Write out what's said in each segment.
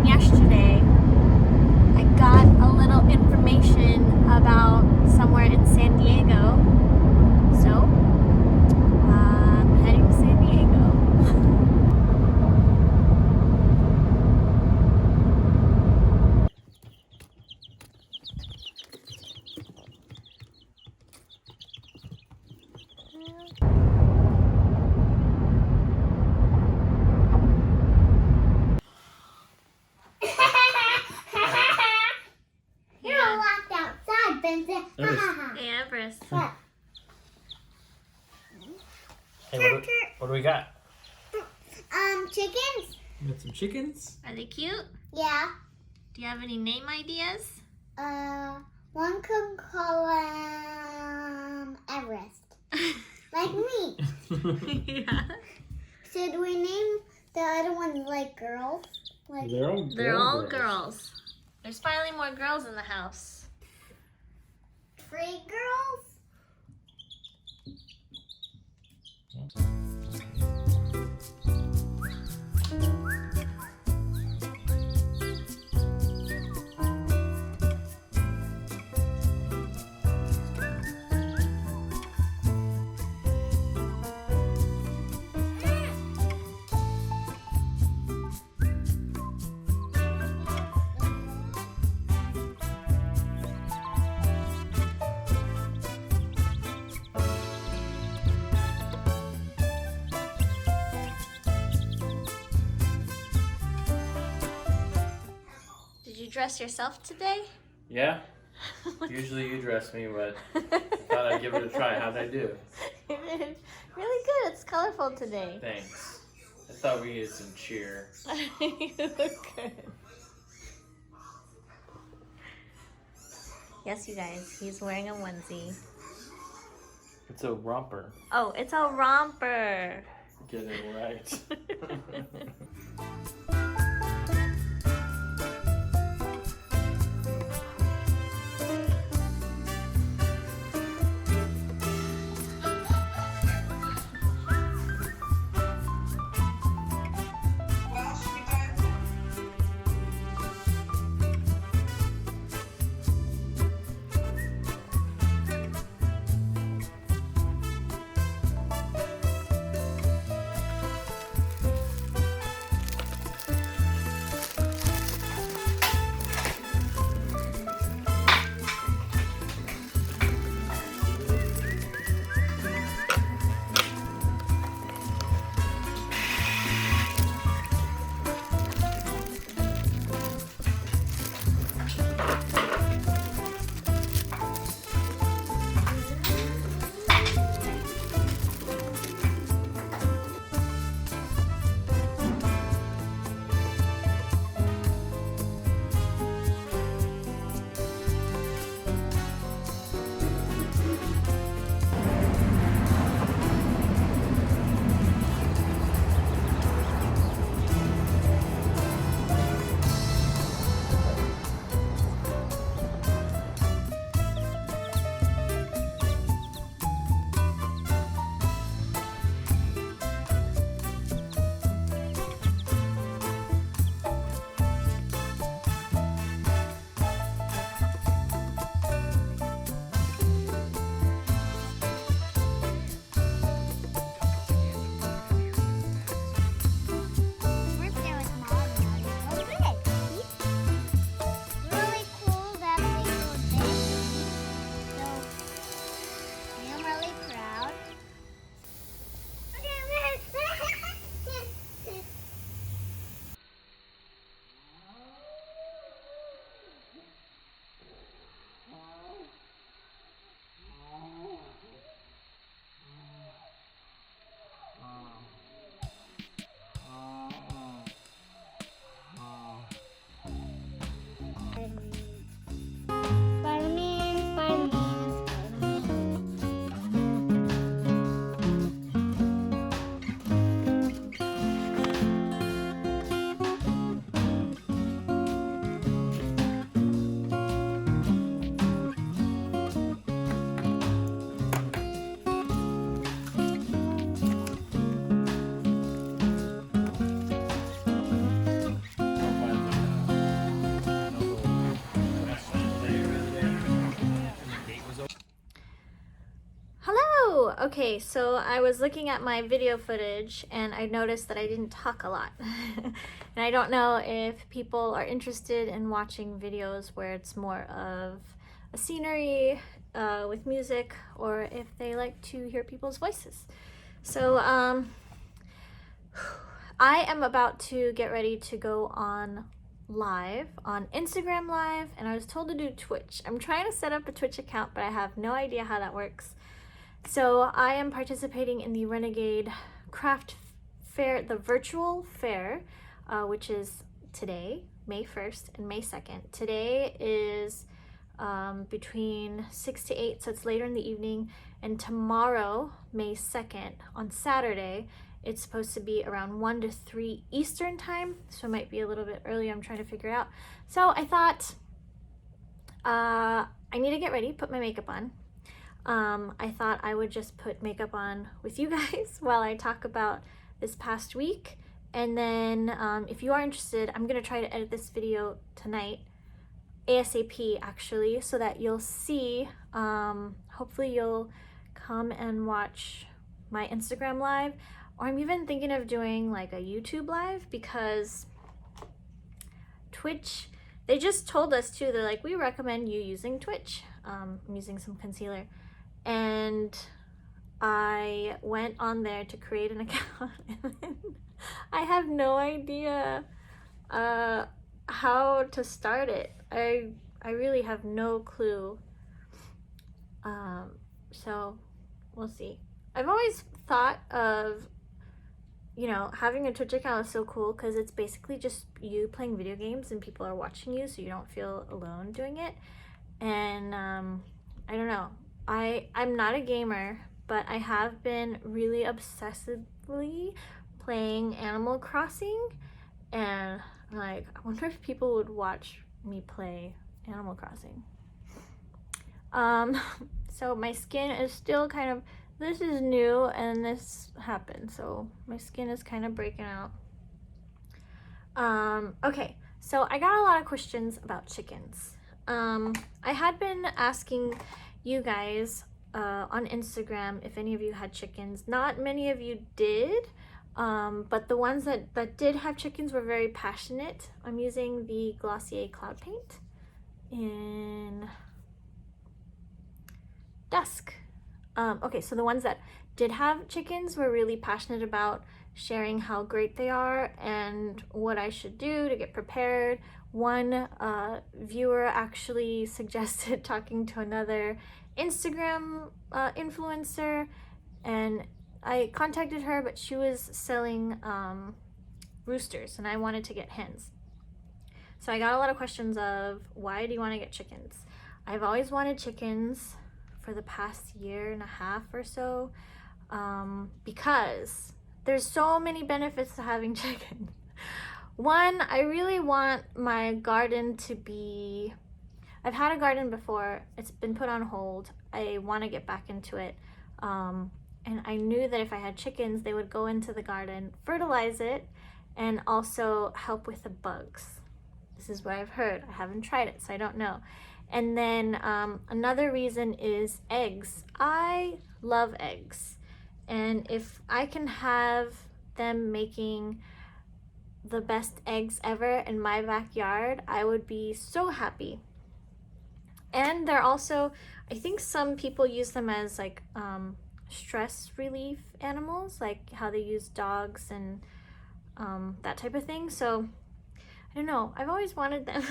yesterday, I got a little information about somewhere in San Diego. So, I'm heading to San Diego. Hey, Everest. Hey, what do we got? Chickens. We got some chickens. Are they cute? Yeah. Do you have any name ideas? One could call Everest. Like me. Yeah. Should we name the other ones like girls? Like They're all girls. There's finally more girls in the house. 3 girls? Did you dress yourself today? Yeah. Usually you dress me, but I thought I'd give it a try. How'd I do? Really good. It's colorful today. Thanks. I thought we needed some cheer. You look good. Yes, you guys. He's wearing a onesie. It's a romper. Oh, it's a romper. Get it right. Okay, so I was looking at my video footage and I noticed that I didn't talk a lot. And I don't know if people are interested in watching videos where it's more of a scenery with music, or if they like to hear people's voices. So I am about to get ready to go on live on Instagram Live, and I was told to do Twitch. I'm trying to set up a Twitch account, but I have no idea how that works. So I am participating in the Renegade Craft Fair, the virtual fair, which is today, May 1st and May 2nd. Today is between 6 to 8, so it's later in the evening, and tomorrow, May 2nd, on Saturday, it's supposed to be around 1 to 3 Eastern time, so it might be a little bit earlier. I'm trying to figure it out. So I thought I need to get ready, put my makeup on. I thought I would just put makeup on with you guys while I talk about this past week. And then if you are interested, I'm going to try to edit this video tonight, ASAP actually, so that you'll see, hopefully you'll come and watch my Instagram Live, or I'm even thinking of doing like a YouTube Live, because Twitch, they just told us too, they're like, we recommend you using Twitch. I'm using some concealer. And I went on there to create an account, and I have no idea how to start it. I really have no clue. So we'll see. I've always thought of, you know, having a Twitch account is so cool because it's basically just you playing video games and people are watching you, so you don't feel alone doing it. And I don't know. I'm not a gamer, but I have been really obsessively playing Animal Crossing, and like, I wonder if people would watch me play Animal Crossing. So my skin is still kind of, this is new and this happened, so my skin is kind of breaking out. Okay, so I got a lot of questions about chickens. I had been asking you guys on Instagram if any of you had chickens. Not many of you did, but the ones that did have chickens were very passionate. I'm using the Glossier Cloud Paint in Dusk. Okay, so the ones that did have chickens were really passionate about sharing how great they are and what I should do to get prepared. One viewer actually suggested talking to another Instagram influencer, and I contacted her, but she was selling roosters and I wanted to get hens. So I got a lot of questions of, why do you want to get chickens? I've always wanted chickens for the past year and a half or so, because there's so many benefits to having chickens. One, I really want my garden to be, I've had a garden before, it's been put on hold. I want to get back into it. And I knew that if I had chickens, they would go into the garden, fertilize it, and also help with the bugs. This is what I've heard. I haven't tried it, so I don't know. And then another reason is eggs. I love eggs. And if I can have them making the best eggs ever in my backyard, I would be so happy. And they're also, I think some people use them as like stress relief animals, like how they use dogs and that type of thing. So I don't know, I've always wanted them.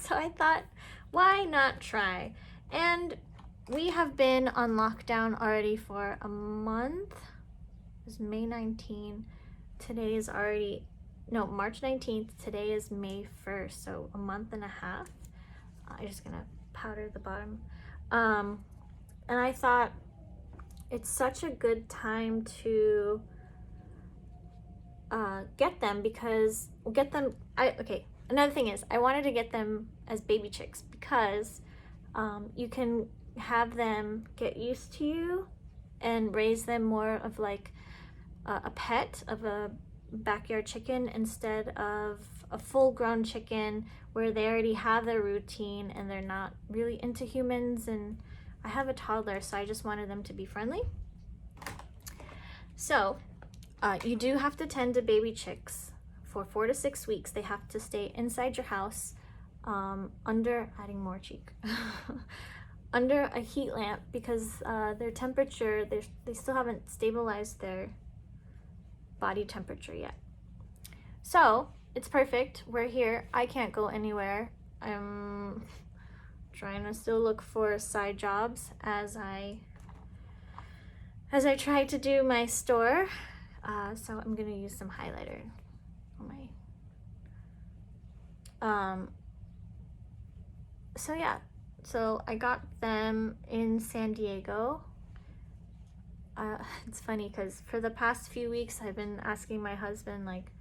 So I thought, why not try? And we have been on lockdown already for a month. It was May 19. Today is already, no, March 19th. Today is May 1st, so a month and a half. I'm just gonna powder the bottom. And I thought it's such a good time to get them, because okay, another thing is I wanted to get them as baby chicks because you can have them get used to you and raise them more of like a pet of a backyard chicken instead of a full-grown chicken where they already have their routine and they're not really into humans. And I have a toddler, so I just wanted them to be friendly. So, you do have to tend to baby chicks for 4 to 6 weeks. They have to stay inside your house under, adding more cheek, under a heat lamp because their temperature, they still haven't stabilized their body temperature yet. So, it's perfect. We're here. I can't go anywhere. I'm trying to still look for side jobs as I try to do my store. So I'm gonna use some highlighter on my so yeah, so I got them in San Diego. It's funny because for the past few weeks I've been asking my husband, like,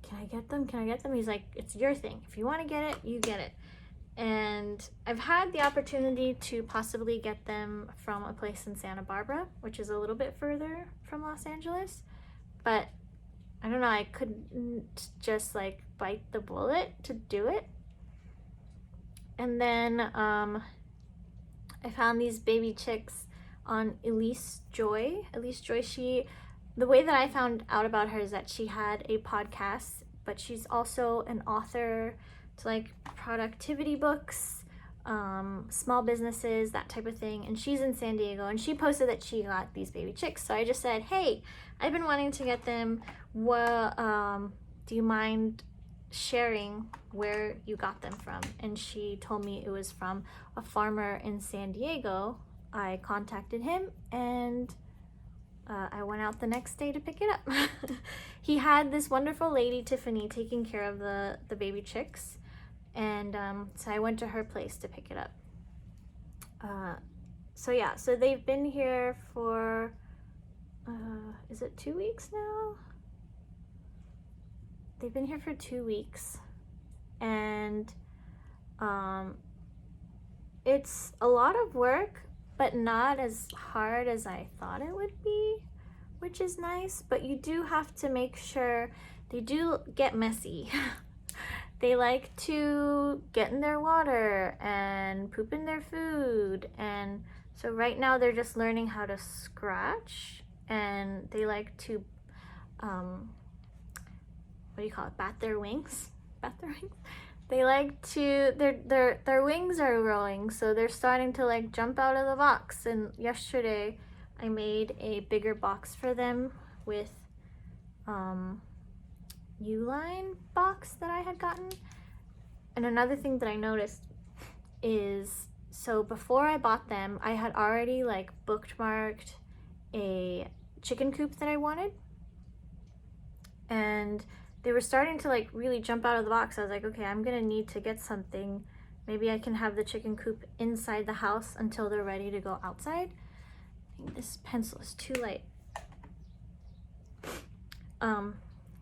can I get them? He's like, it's your thing. If you want to get it, you get it. And I've had the opportunity to possibly get them from a place in Santa Barbara, which is a little bit further from Los Angeles, but I don't know, I couldn't just like bite the bullet to do it. And then I found these baby chicks on Elise Joy. The way that I found out about her is that she had a podcast, but she's also an author to like productivity books, small businesses, that type of thing. And she's in San Diego, and she posted that she got these baby chicks. So I just said, hey, I've been wanting to get them. Do you mind sharing where you got them from? And she told me it was from a farmer in San Diego. I contacted him, and I went out the next day to pick it up. He had this wonderful lady, Tiffany, taking care of the baby chicks. And so I went to her place to pick it up. So yeah, so they've been here for, is it 2 weeks now? They've been here for 2 weeks. And it's a lot of work, but not as hard as I thought it would be, which is nice. But you do have to make sure they do get messy. They like to get in their water and poop in their food. And so right now they're just learning how to scratch, and they like to, what do you call it? Bat their wings? They like to, their wings are growing, so they're starting to like jump out of the box. And yesterday I made a bigger box for them with U-line box that I had gotten. And another thing that I noticed is, so before I bought them, I had already like bookmarked a chicken coop that I wanted, and they were starting to like really jump out of the box. I was like, okay, I'm gonna need to get something. Maybe I can have the chicken coop inside the house until they're ready to go outside. I think this pencil is too light.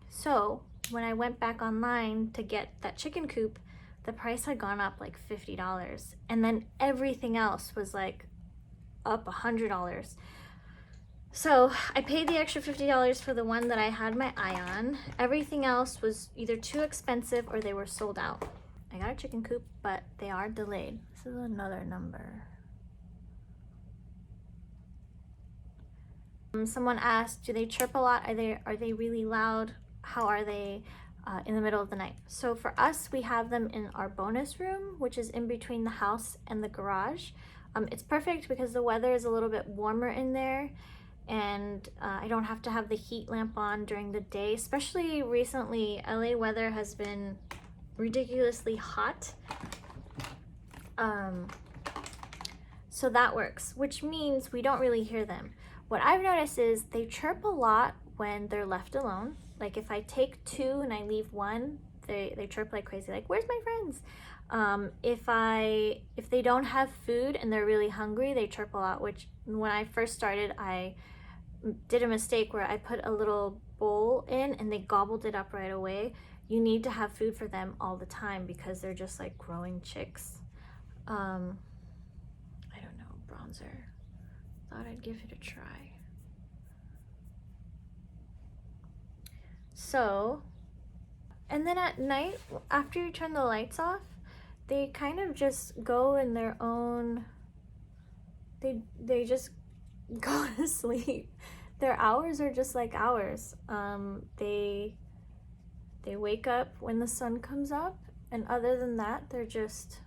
So when I went back online to get that chicken coop, the price had gone up like $50, and then everything else was like up $100. So I paid the extra $50 for the one that I had my eye on. Everything else was either too expensive or they were sold out. I got a chicken coop, but they are delayed. This is another number. Someone asked, do they chirp a lot? Are they really loud? How are they in the middle of the night? So for us, we have them in our bonus room, which is in between the house and the garage. It's perfect because the weather is a little bit warmer in there, and I don't have to have the heat lamp on during the day. Especially recently, LA weather has been ridiculously hot. So that works, which means we don't really hear them. What I've noticed is they chirp a lot when they're left alone. Like if I take 2 and I leave 1, they chirp like crazy, like, where's my friends? If they don't have food and they're really hungry, they chirp a lot, which when I first started, I did a mistake where I put a little bowl in and they gobbled it up right away. You need to have food for them all the time because they're just like growing chicks. I don't know, bronzer. Thought I'd give it a try. So, and then at night, after you turn the lights off, they kind of just go in their own, they just go to sleep. their hours are just like ours. They wake up when the sun comes up, and other than that, they're just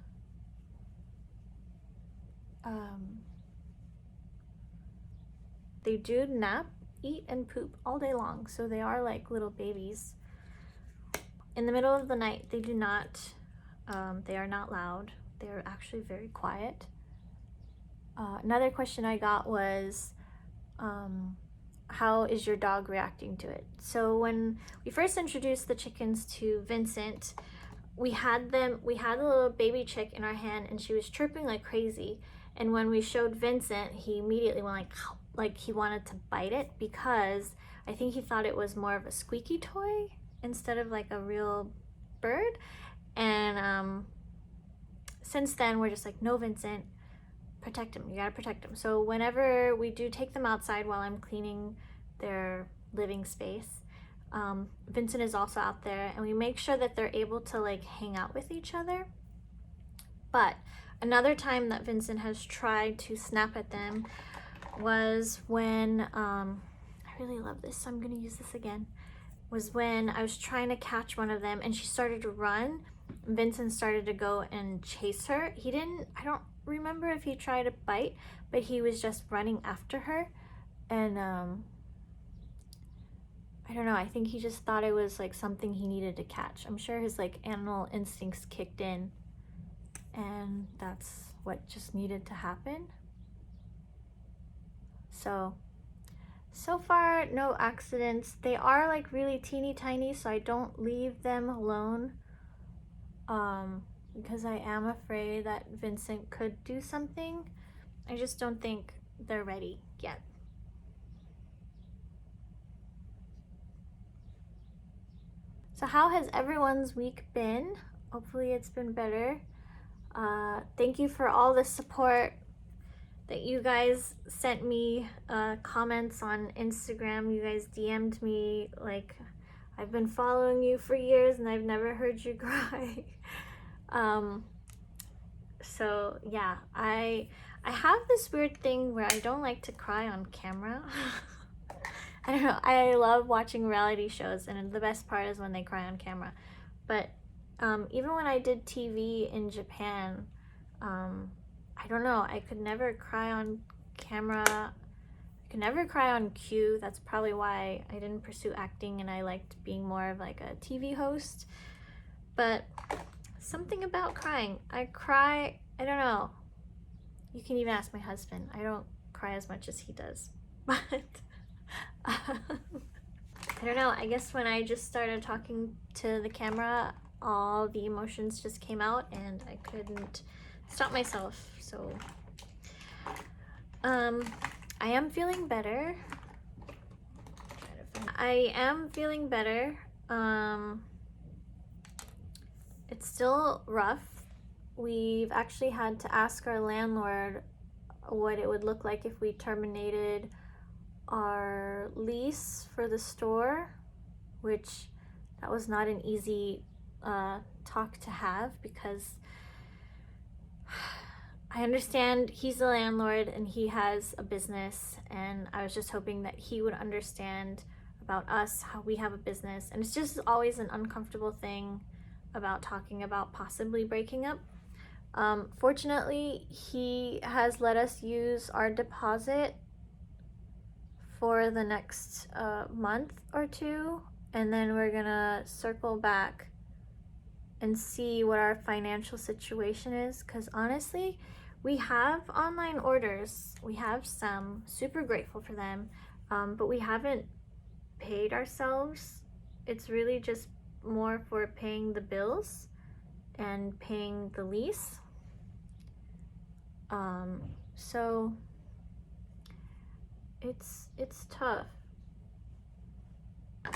they do nap, eat, and poop all day long. So they are like little babies. In the middle of the night, they do not, they are not loud. They're actually very quiet. Another question I got was, how is your dog reacting to it? So when we first introduced the chickens to Vincent, we had a little baby chick in our hand and she was chirping like crazy. And when we showed Vincent, he immediately went like he wanted to bite it, because I think he thought it was more of a squeaky toy instead of like a real bird. And since then we're just like, no, Vincent, protect him, you gotta protect him. So whenever we do take them outside while I'm cleaning their living space, Vincent is also out there, and we make sure that they're able to like hang out with each other. But another time that Vincent has tried to snap at them was when, I really love this, so I'm gonna use this again, was when I was trying to catch one of them and she started to run. Vincent started to go and chase her. I don't remember if he tried to bite, but he was just running after her. And I don't know, I think he just thought it was like something he needed to catch. I'm sure his like animal instincts kicked in, and that's what just needed to happen. So far, no accidents. They are like really teeny tiny, so I don't leave them alone, because I am afraid that Vincent could do something. I just don't think they're ready yet. So how has everyone's week been? Hopefully it's been better. Thank you for all the support that you guys sent me, comments on Instagram. You guys DM'd me like, I've been following you for years and I've never heard you cry. So yeah, I have this weird thing where I don't like to cry on camera. I don't know, I love watching reality shows, and the best part is when they cry on camera. But even when I did TV in Japan, I don't know, I could never cry on camera. I could never cry on cue. That's probably why I didn't pursue acting, and I liked being more of like a TV host. But something about crying, I cry, I don't know. You can even ask my husband. I don't cry as much as he does. But I don't know, I guess when I just started talking to the camera, all the emotions just came out and I couldn't stop myself. So I am feeling better. It's still rough. We've actually had to ask our landlord what it would look like if we terminated our lease for the store, which that was not an easy talk to have, because I understand he's the landlord and he has a business, and I was just hoping that he would understand about us, how we have a business, and it's just always an uncomfortable thing about talking about possibly breaking up. Fortunately, he has let us use our deposit for the next month or two, and then we're gonna circle back and see what our financial situation is, because honestly, we have online orders. We have some, super grateful for them, but we haven't paid ourselves. It's really just more for paying the bills and paying the lease. So it's tough.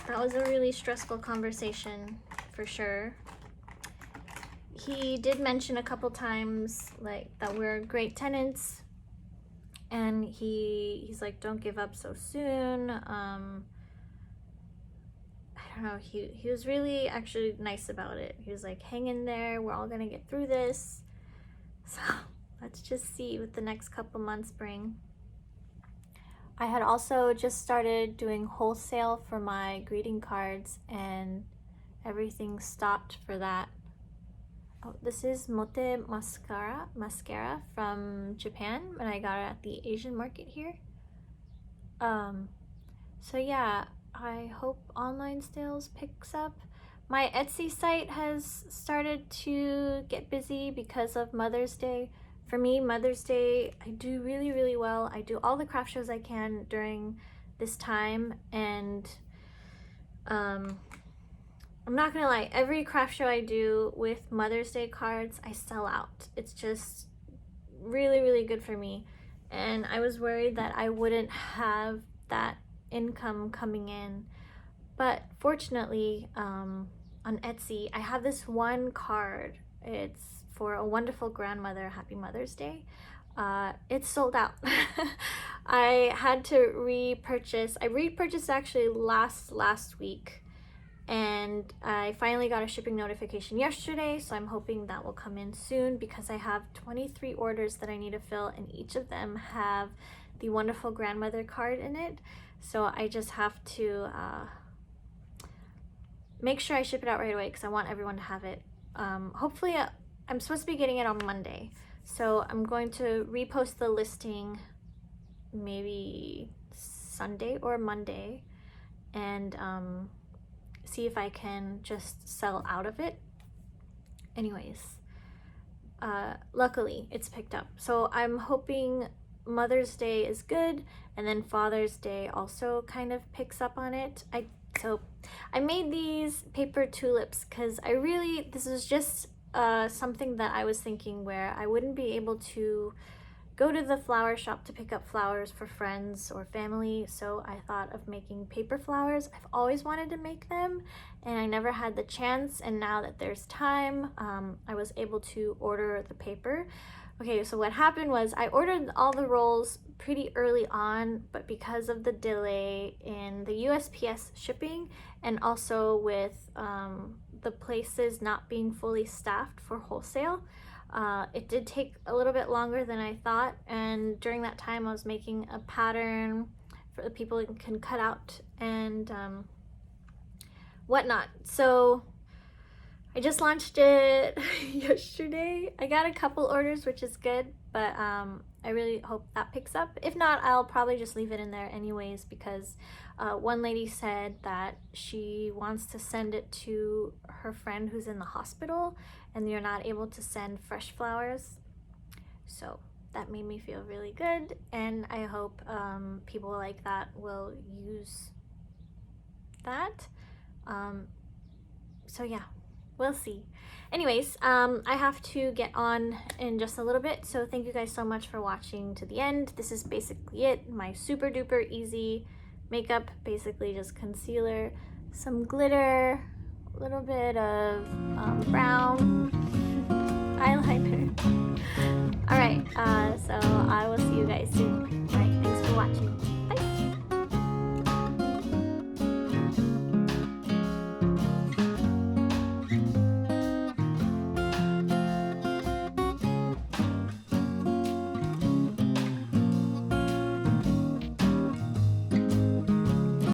That was a really stressful conversation for sure. He did mention a couple times like that we're great tenants, and he's like, don't give up so soon. I don't know, he was really actually nice about it. He was like, hang in there, we're all gonna get through this. So let's just see what the next couple months bring. I had also just started doing wholesale for my greeting cards and everything stopped for that. Oh, this is Mote mascara from Japan, and I got it at the Asian market here. So yeah, I hope online sales picks up. My Etsy site has started to get busy because of Mother's Day. For me, Mother's Day, I do really, really well. I do all the craft shows I can during this time, and I'm not gonna lie, every craft show I do with Mother's Day cards, I sell out. It's just really, really good for me. And I was worried that I wouldn't have that income coming in. But fortunately, on Etsy, I have this one card. It's for a wonderful grandmother, Happy Mother's Day. It's sold out. I had to repurchase. I repurchased actually last week, and I finally got a shipping notification yesterday, so I'm hoping that will come in soon because I have 23 orders that I need to fill, and each of them have the wonderful grandmother card in it. So I just have to make sure I ship it out right away because I want everyone to have it. Hopefully, I'm supposed to be getting it on Monday, so I'm going to repost the listing maybe Sunday or Monday and see if I can just sell out of it. Anyways, luckily it's picked up, so I'm hoping Mother's Day is good, and then Father's Day also kind of picks up on it. So I made these paper tulips because this is just something that I was thinking where I wouldn't be able to go to the flower shop to pick up flowers for friends or family, so I thought of making paper flowers. I've always wanted to make them and I never had the chance, and now that there's time, I was able to order the paper. Okay, so what happened was I ordered all the rolls pretty early on, but because of the delay in the USPS shipping and also with the places not being fully staffed for wholesale, it did take a little bit longer than I thought, and during that time I was making a pattern for the people who can cut out and whatnot. So I just launched it yesterday. I got a couple orders, which is good, but I really hope that picks up. If not, I'll probably just leave it in there anyways because one lady said that she wants to send it to her friend who's in the hospital and you're not able to send fresh flowers. So that made me feel really good, and I hope people like that will use that. So yeah, we'll see. Anyways, I have to get on in just a little bit, so thank you guys so much for watching to the end. This is basically it. My super duper easy makeup, basically just concealer, some glitter, a little bit of brown eyeliner,